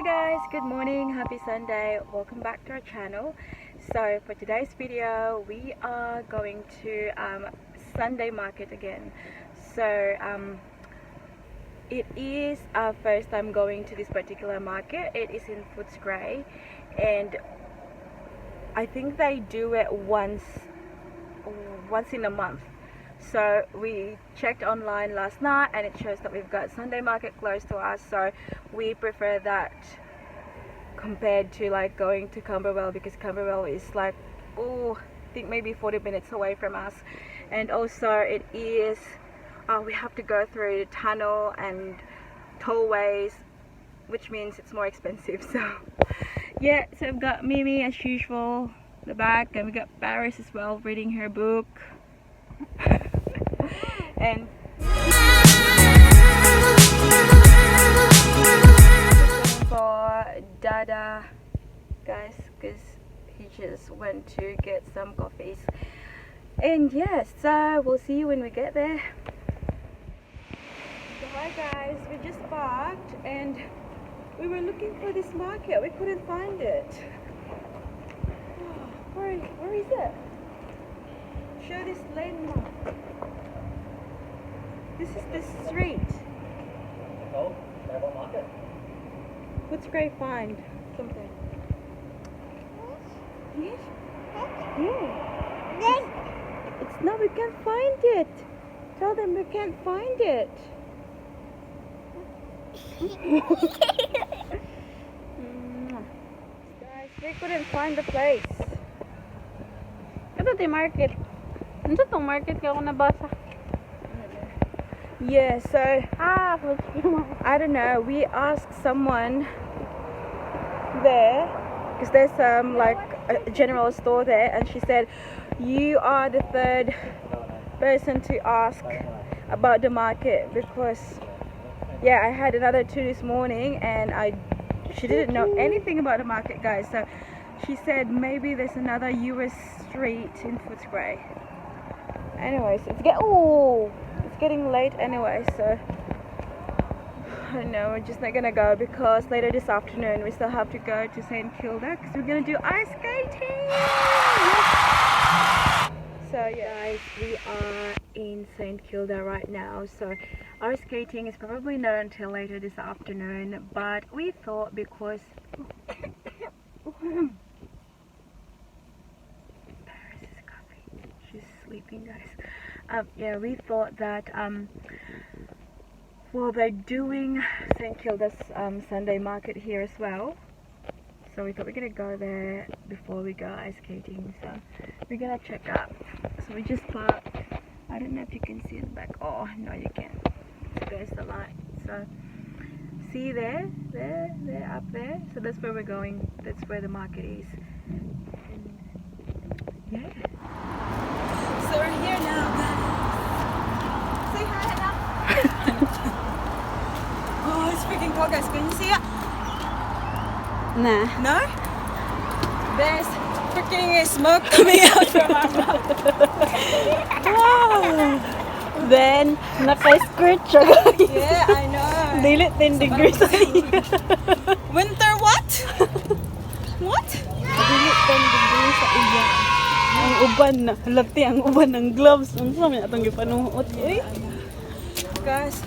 guys, good morning, happy Sunday, welcome back to our channel. So for today's video we are going to Sunday market again. So it is our first time going to this particular market. It is in Footscray and I think they do it once in a month. So we checked online last night and it shows that we've got Sunday market close to us, so we prefer that compared to like going to Camberwell, because Camberwell is like, oh, I think maybe 40 minutes away from us. And also it is we have to go through the tunnel and tollways, which means it's more expensive. So yeah, so I've got Mimi as usual in the back, and we got Paris as well reading her book. And for Dada, guys, because he just went to get some coffees. And yes, so we'll see you when we get there. So hi guys, we just parked and we were looking for this market. We couldn't find it. Where is it? Show this landmark. This is the street. Oh, what market? Footscray find something. Yes? Yeah. It's no, we can't find it. Tell them we can't find it. Guys, we couldn't find the place. Ito di market. Ano tong market kaya ako nabasa? Yeah, so I don't know, we asked someone there because there's like a general store there, and she said you are the third person to ask about the market, because yeah, I had another two this morning and she didn't know anything about the market, guys. So she said maybe there's another US street in Footscray. Anyways, it's getting late anyway, so I don't know, we're just not gonna go because later this afternoon we still have to go to St. Kilda because we're gonna do ice skating. So yeah guys, we are in St. Kilda right now, so ice skating is probably not until later this afternoon, but we thought because Paris is coughing, she's sleeping, guys. Yeah, we thought that well, they're doing St. Kilda's Sunday market here as well, so we thought we're gonna go there before we go ice skating. So we're gonna check out. So we just parked. I don't know if you can see in the back. Oh no, you can't. So there's the light. So see there up there. So that's where we're going. That's where the market is. And yeah. So we're here now, guys. Say hi, Hannah. Oh, it's freaking cold, guys. Can you see it? Nah. No? There's freaking smoke coming out from our mouth. Then, naka-skirt siya. Yeah, I know. Dili 10 degrees. Winter what? What? Dili 10 degrees sa iya. Ang uban na. Halati ang uban ng gloves. Ang sa mga itong gipanuot. Guys,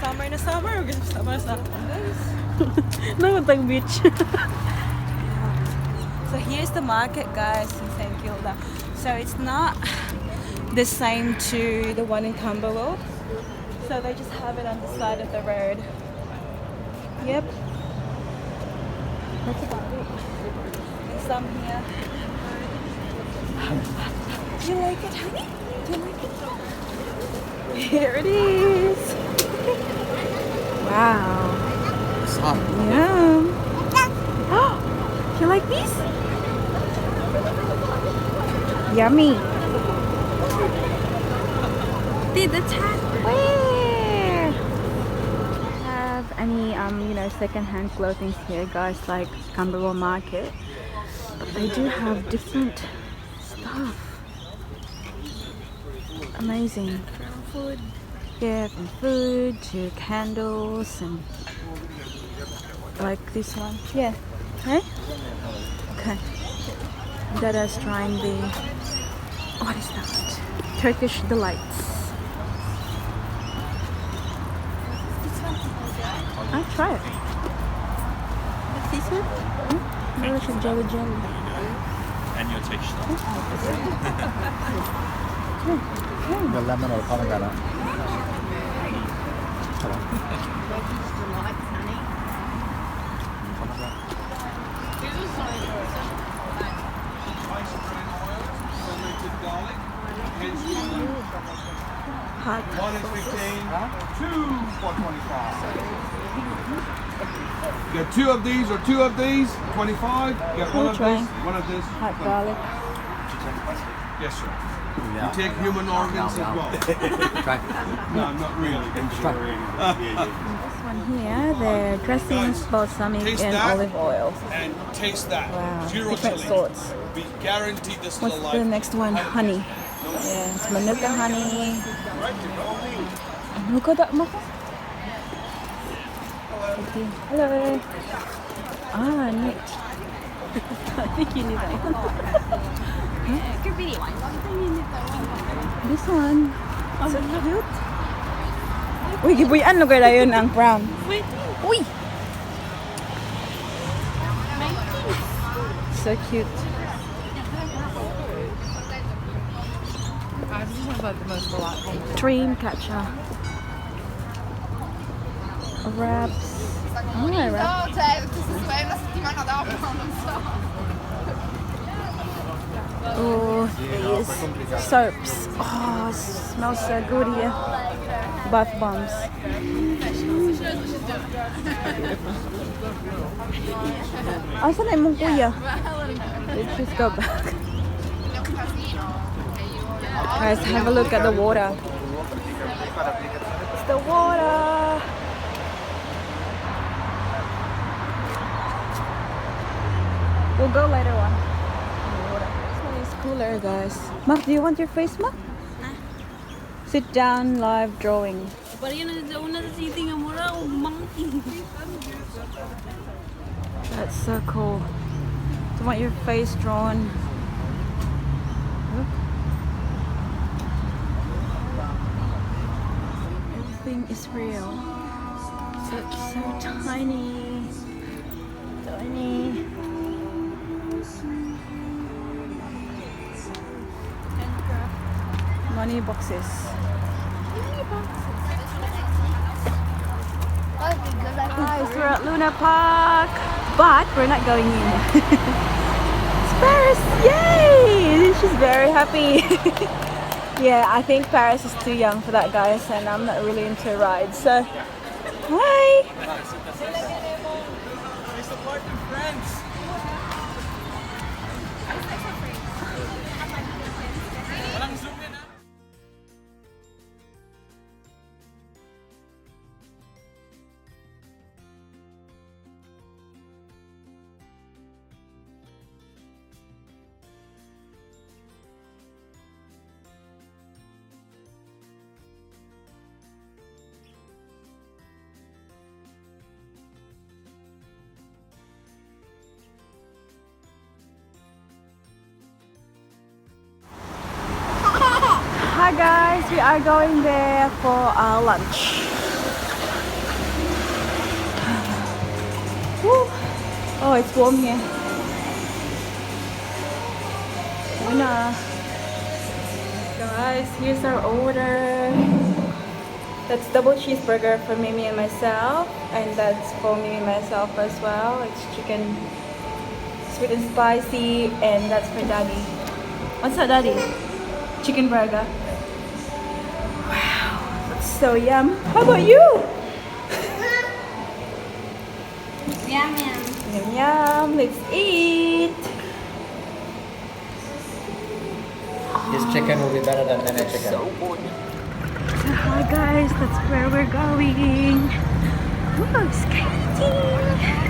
summer na summer. Summer na summer, guys. Nakatag beach. So here's the market, guys, in St. Kilda. So it's not the same to the one in Camberwell. So they just have it on the side of the road. Yep. That's about it. And some here. Do you like it, honey? Do you like it? Here it is. Wow. It's hot. Yum. Oh, you like these? Yummy. Did the tag? Where? Have any you know, second-hand clothing here, guys, like Camberwell Market. But they do have different stuff. Amazing. From food. Yeah, from food to candles and Like this one. Yeah. Hey? Okay. Dada's trying the... What is that? Turkish delights. I'll try it. This one? Delicious jelly jelly. And your taste. The lemon or pomegranate. Hot. 1 is 15, 2 for 25. Get 2 of these or 2 of these, 25. Get 1 of try. this, 1 of this. Hot garlic. Yes, sir. Yeah. You take human organs as well. Try. No, not really. This one here, the dressings, balsamic, Taste and that. olive oil. And taste that. Wow. Zero Different chili. sorts. Be guaranteed this is What's alive. the next one? Honey. Yeah, it's Manuka honey. Manuka da maka? Hello. Ah, neat. I think you need that one. This one. Oh, so cute. Uy, gibuyan no kaya yun ang brown. Uy! So cute. Dream catcher. Wraps. Oh, I wrap. Oh, these soaps. Oh, smells so good here. Bath bombs. Asan na imong kuya? Let's just go back. Guys, have a look at the water. It's the water. We'll go later on. This one is cooler, guys. Mark, do you want your face mask? Sit down, live drawing. That's so cool. Do you want your face drawn? Look. Everything is real. So it's so tiny. Tiny. Money boxes. Guys, we're at Luna Park, but we're not going in. It's Paris! Yay! She's very happy. Yeah, I think Paris is too young for that, guys, and I'm not really into rides. So, hi! Hi guys, we are going there for our lunch. Woo. Oh, it's warm here. Luna. Guys, here's our order. That's double cheeseburger for Mimi and myself, and that's for Mimi and myself as well. It's chicken sweet and spicy, and that's for Daddy. What's that, Daddy? Chicken burger. Wow, that's so yum. How about you? Yum yum. Yum yum. Let's eat. His chicken will be better than Nene chicken. So good. So hi guys, that's where we're going. Whoa, skating.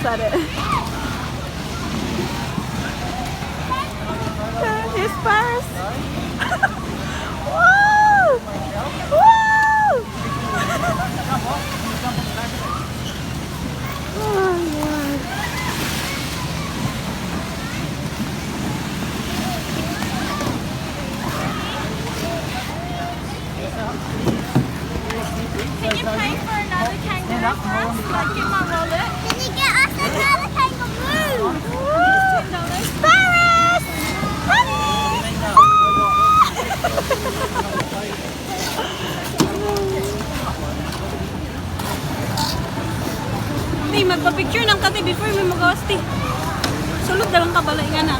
at it. His purse. Woo! Woo! Oh God. Can you pay for another kangaroo for us? Like in my wallet? Can you get us another kangaroo? $10. Paris! Ti, magpa-picture ng kati before may magawas, ti. Sulod na lang kabalay nga na.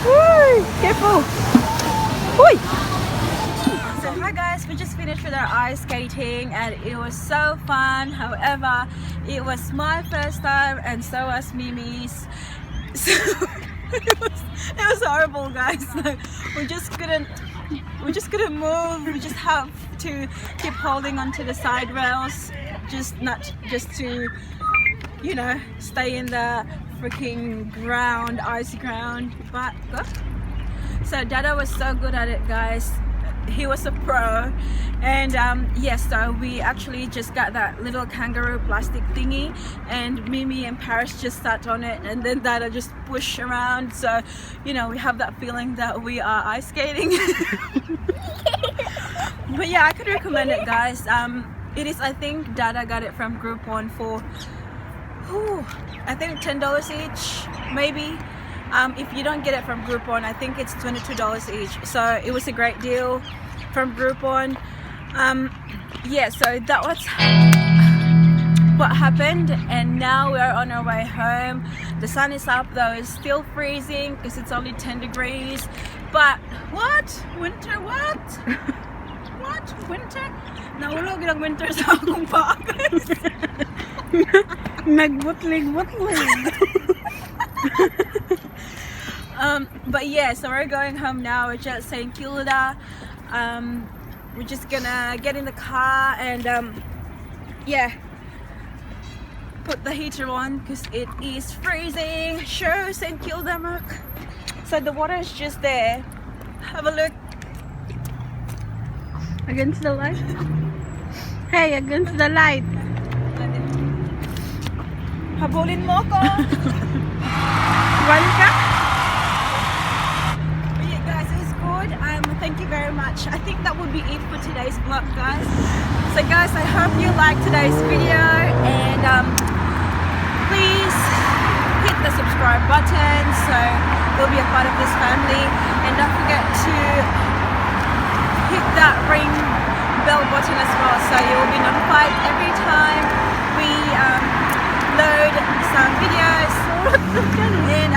Woo! Careful! Uy! So hi guys, we just finished with our ice skating and it was so fun. However, it was my first time and so was Mimi's. So it was horrible, guys. Like, we just couldn't move. We just have to keep holding onto the side rails, just to, you know, stay in the freaking ground, icy ground. But so Dada was so good at it, guys. He was a pro. And yes, so we actually just got that little kangaroo plastic thingy and Mimi and Paris just sat on it and then Dada just pushed around, so you know, we have that feeling that we are ice skating. But yeah, I could recommend it, guys. It is, I think Dada got it from Groupon for I think $10 each, maybe. If you don't get it from Groupon, I think it's $22 each. So it was a great deal from Groupon. Yeah, so that was what happened, and now we are on our way home. The sun is up though, it's still freezing because it's only 10 degrees. But what? Winter what? What? Winter? Naulog ng winter sa akong paa, guys. Nagbutlig-butlig. But yeah, so we're going home now. We're just St. Kilda. We're just gonna get in the car and yeah, put the heater on because it is freezing. Sure, St. Kilda, Mark. So the water is just there. Have a look. Against the light. Hey, against the light. Habulin mo ko. Run ka? But yeah, guys, it was good. Thank you very much. I think that would be it for today's vlog, guys. So guys, I hope you liked today's video, and please hit the subscribe button so you'll be a part of this family, and don't forget to hit that ring bell button as well so you will be notified every time we load some videos. And